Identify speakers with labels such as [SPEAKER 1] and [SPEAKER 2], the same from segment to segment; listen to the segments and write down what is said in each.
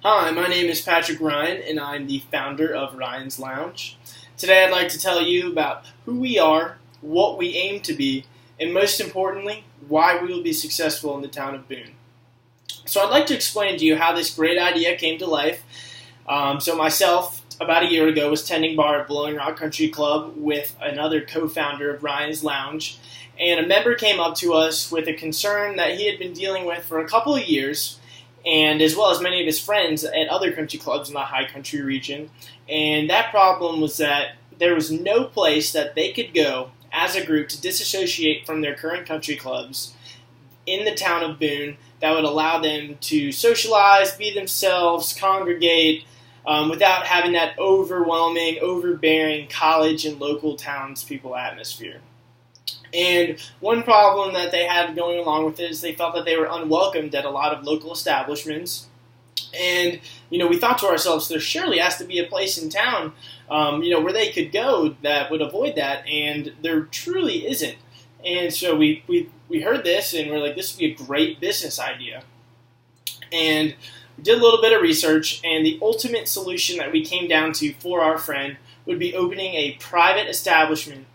[SPEAKER 1] Hi, my name is Patrick Ryan, and I'm the founder of Ryan's Lounge. Today I'd like to tell you about who we are, what we aim to be, and most importantly, why we will be successful in the town of Boone. So I'd like to explain to you how this great idea came to life. Myself, about a year ago, was tending bar at Blowing Rock Country Club with another co-founder of Ryan's Lounge, and a member came up to us with a concern that he had been dealing with for a couple of years, and as well as many of his friends at other country clubs in the high country region. And that problem was that there was no place that they could go as a group to disassociate from their current country clubs in the town of Boone that would allow them to socialize, be themselves, congregate, without having that overwhelming, overbearing college and local townspeople atmosphere. And one problem that they had going along with it is they felt that they were unwelcomed at a lot of local establishments. And, we thought to ourselves, there surely has to be a place in town, where they could go that would avoid that, and there truly isn't. And so we heard this, and we're like, this would be a great business idea. And we did a little bit of research, and the ultimate solution that we came down to for our friend would be opening a private establishment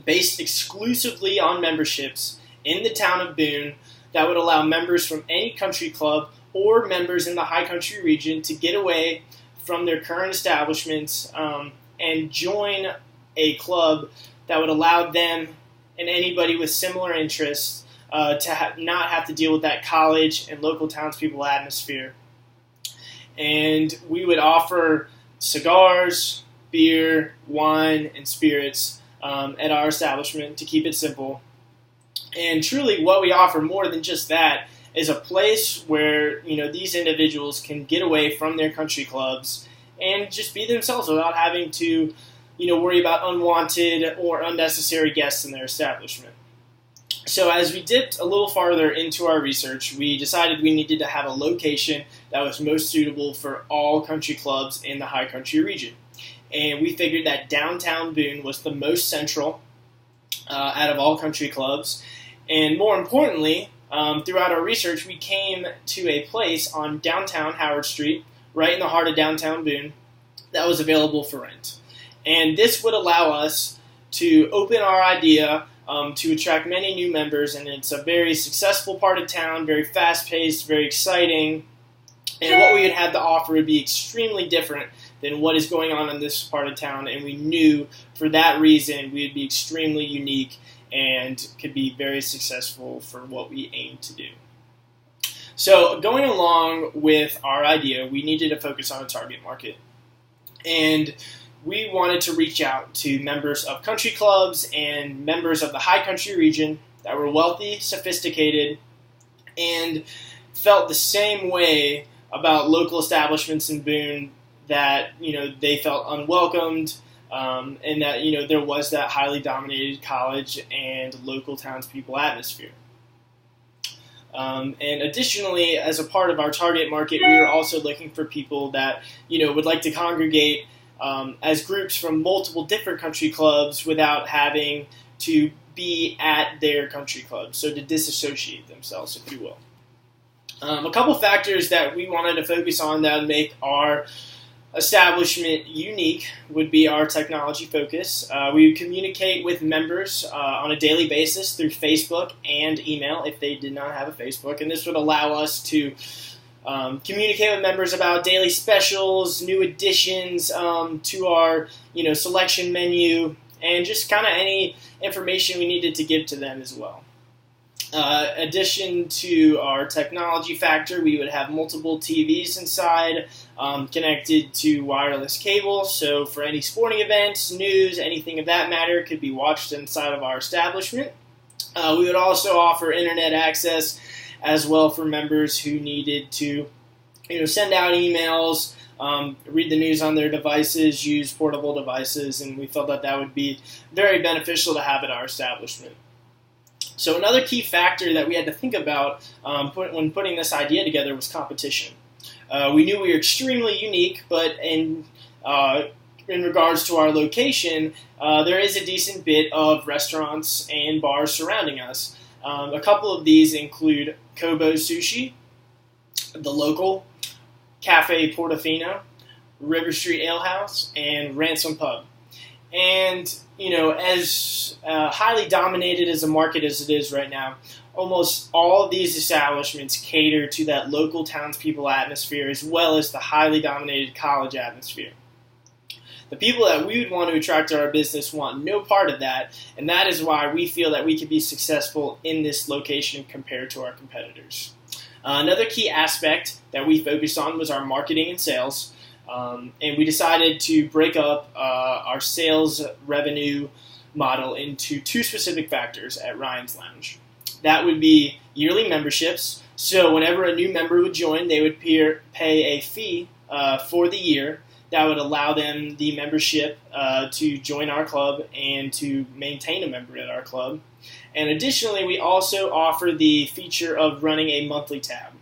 [SPEAKER 1] based exclusively on memberships in the town of Boone that would allow members from any country club or members in the high country region to get away from their current establishments and join a club that would allow them and anybody with similar interests to not have to deal with that college and local townspeople atmosphere. And we would offer cigars, beer, wine, and spirits at our establishment to keep it simple. And truly what we offer more than just that is a place where, these individuals can get away from their country clubs and just be themselves without having to, worry about unwanted or unnecessary guests in their establishment. So as we dipped a little farther into our research, we decided we needed to have a location that was most suitable for all country clubs in the high country region. And we figured that downtown Boone was the most central out of all country clubs. And more importantly, throughout our research, we came to a place on downtown Howard Street, right in the heart of downtown Boone, that was available for rent. And this would allow us to open our idea to attract many new members, and it's a very successful part of town, very fast-paced, very exciting, and what we would have to offer would be extremely different than what is going on in this part of town, and we knew for that reason we would be extremely unique and could be very successful for what we aim to do. So going along with our idea, we needed to focus on a target market. And we wanted to reach out to members of country clubs and members of the high country region that were wealthy, sophisticated, and felt the same way about local establishments in Boone, that they felt unwelcomed, and that there was that highly dominated college and local townspeople atmosphere. And additionally, as a part of our target market, we were also looking for people that would like to congregate as groups from multiple different country clubs without having to be at their country club, so to disassociate themselves, if you will. A couple factors that we wanted to focus on that would make our establishment unique would be our technology focus. We would communicate with members on a daily basis through Facebook and email if they did not have a Facebook, and this would allow us to communicate with members about daily specials, new additions to our selection menu, and just kind of any information we needed to give to them as well. Addition to our technology factor, we would have multiple TVs inside connected to wireless cable, so for any sporting events, news, anything of that matter could be watched inside of our establishment. We would also offer internet access as well for members who needed to send out emails, read the news on their devices, use portable devices, and we felt that that would be very beneficial to have at our establishment. So another key factor that we had to think about when putting this idea together was competition. We knew we were extremely unique, but in regards to our location, there is a decent bit of restaurants and bars surrounding us. A couple of these include Kobo Sushi, The Local, Cafe Portofino, River Street Ale House, and Ransom Pub. And, as highly dominated as a market as it is right now, almost all of these establishments cater to that local townspeople atmosphere as well as the highly dominated college atmosphere. The people that we would want to attract to our business want no part of that, and that is why we feel that we could be successful in this location compared to our competitors. Another key aspect that we focused on was our marketing and sales, and we decided to break up our sales revenue model into two specific factors at Ryan's Lounge. That would be yearly memberships. So whenever a new member would join, they would pay a fee for the year that would allow them the membership to join our club and to maintain a member at our club. And additionally, we also offer the feature of running a monthly tab.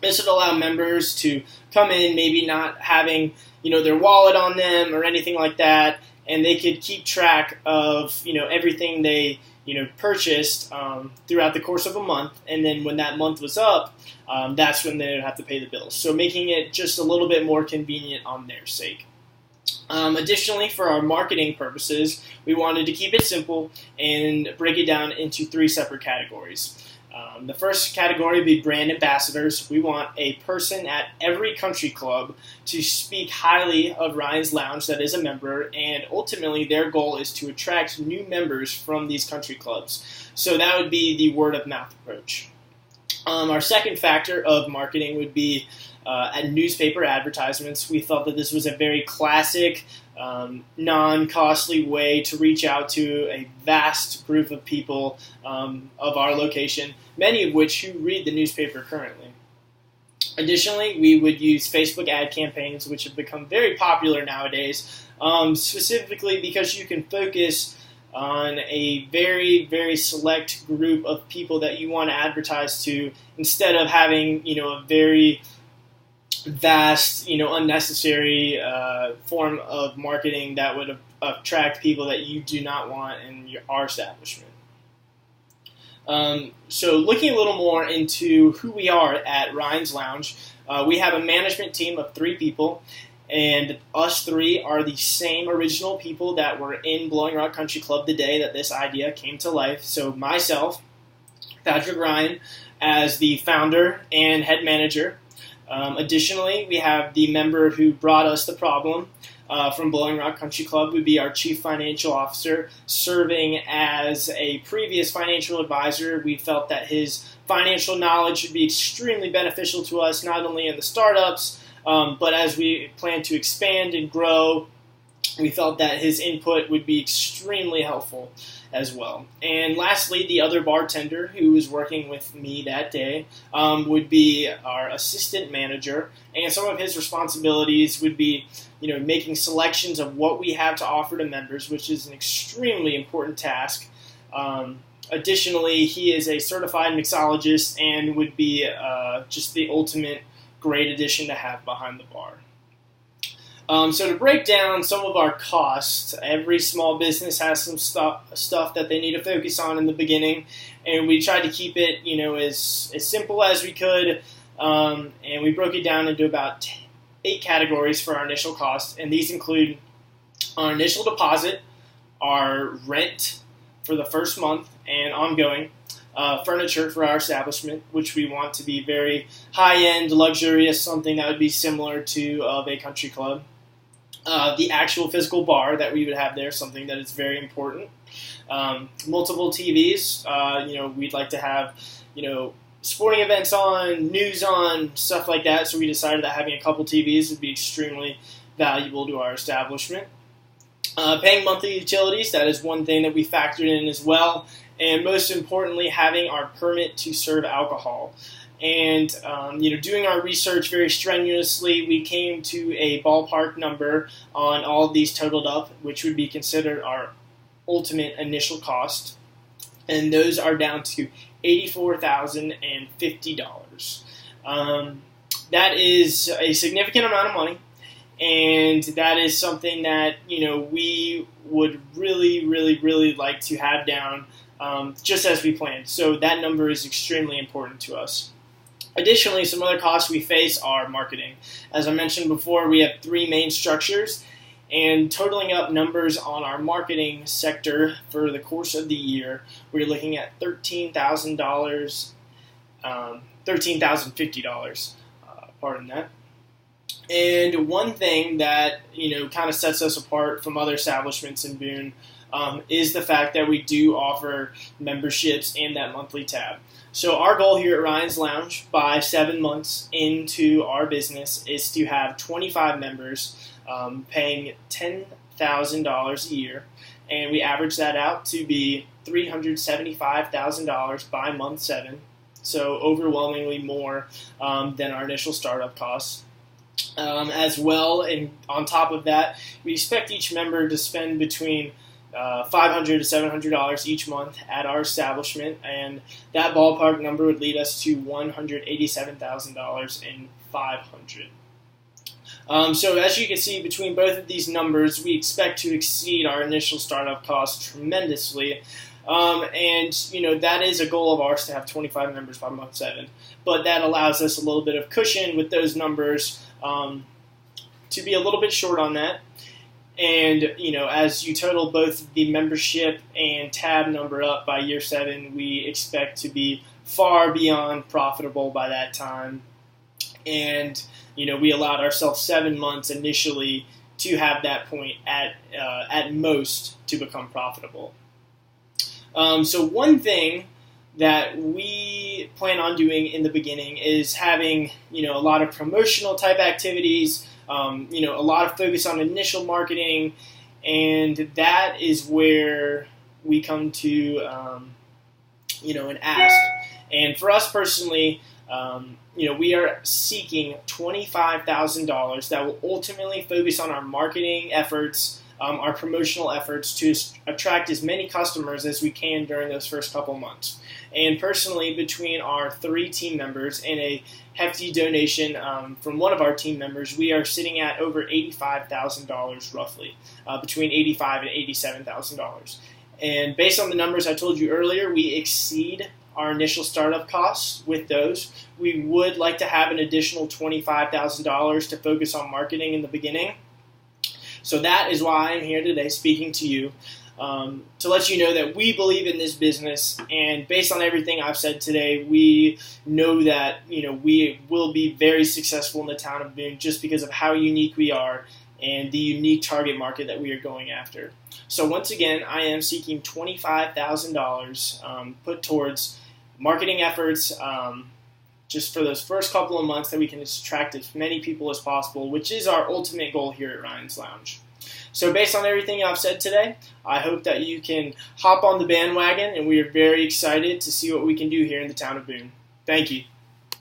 [SPEAKER 1] This would allow members to come in, maybe not having their wallet on them or anything like that, and they could keep track of everything they purchased throughout the course of a month, and then when that month was up, that's when they would have to pay the bills. So making it just a little bit more convenient on their sake. Additionally, for our marketing purposes, we wanted to keep it simple and break it down into three separate categories. The first category would be brand ambassadors. We want a person at every country club to speak highly of Ryan's Lounge that is a member, and ultimately their goal is to attract new members from these country clubs. So that would be the word of mouth approach. Our second factor of marketing would be at newspaper advertisements. We felt that this was a very classic, non-costly way to reach out to a vast group of people of our location, many of which who read the newspaper currently. Additionally, we would use Facebook ad campaigns, which have become very popular nowadays, specifically because you can focus on a very, very select group of people that you want to advertise to, instead of having, a very vast, unnecessary form of marketing that would attract people that you do not want in our establishment. So looking a little more into who we are at Ryan's Lounge, we have a management team of 3 people, and us 3 are the same original people that were in Blowing Rock Country Club the day that this idea came to life. So myself, Patrick Ryan, as the founder and head manager. Additionally, we have the member who brought us the problem from Blowing Rock Country Club would be our chief financial officer, serving as a previous financial advisor. We felt that his financial knowledge would be extremely beneficial to us, not only in the startups, but as we plan to expand and grow, we felt that his input would be extremely helpful as well. And lastly, the other bartender who was working with me that day would be our assistant manager, and some of his responsibilities would be, making selections of what we have to offer to members, which is an extremely important task. Additionally, he is a certified mixologist and would be just the ultimate great addition to have behind the bar. So to break down some of our costs, every small business has some stuff that they need to focus on in the beginning, and we tried to keep it, as simple as we could, and we broke it down into about 8 categories for our initial costs, and these include our initial deposit, our rent for the first month and ongoing, furniture for our establishment, which we want to be very high-end, luxurious, something that would be similar to a country club. The actual physical bar that we would have there, something that is very important. Multiple TVs, we'd like to have, sporting events on, news on, stuff like that, so we decided that having a couple TVs would be extremely valuable to our establishment. Paying monthly utilities, that is one thing that we factored in as well, and most importantly, having our permit to serve alcohol. And, doing our research very strenuously, we came to a ballpark number on all of these totaled up, which would be considered our ultimate initial cost. And those are down to $84,050. That is a significant amount of money, and that is something that, we would really, really, really like to have down just as we planned. So that number is extremely important to us. Additionally, some other costs we face are marketing. As I mentioned before, we have three main structures, and totaling up numbers on our marketing sector for the course of the year, we're looking at $13,000, $13,050. Pardon that. And one thing that kind of sets us apart from other establishments in Boone is the fact that we do offer memberships and that monthly tab. So our goal here at Ryan's Lounge, by 7 months into our business, is to have 25 members paying $10,000 a year, and we average that out to be $375,000 by month 7. So overwhelmingly more than our initial startup costs. As well, and on top of that, we expect each member to spend between $500 to $700 each month at our establishment, and that ballpark number would lead us to $187,500. So as you can see, between both of these numbers, we expect to exceed our initial startup costs tremendously. And that is a goal of ours, to have 25 members by month 7. But that allows us a little bit of cushion with those numbers to be a little bit short on that. And, as you total both the membership and tab number up by year 7, we expect to be far beyond profitable by that time. And, we allowed ourselves 7 months initially to have that point at most to become profitable. So one thing that we plan on doing in the beginning is having, a lot of promotional type activities, a lot of focus on initial marketing, and that is where we come to, and ask. And for us personally, we are seeking $25,000 that will ultimately focus on our marketing efforts, our promotional efforts to attract as many customers as we can during those first couple months. And personally, between our 3 team members and a hefty donation from one of our team members, we are sitting at over $85,000 roughly, between $85,000 and $87,000. And based on the numbers I told you earlier, we exceed our initial startup costs with those. We would like to have an additional $25,000 to focus on marketing in the beginning. So that is why I'm here today speaking to you, to let you know that we believe in this business, and based on everything I've said today, we know that we will be very successful in the town of Boone just because of how unique we are and the unique target market that we are going after. So once again, I am seeking $25,000 put towards marketing efforts, just for those first couple of months, that we can attract as many people as possible, which is our ultimate goal here at Ryan's Lounge. So based on everything I've said today, I hope that you can hop on the bandwagon, and we are very excited to see what we can do here in the town of Boone. Thank you.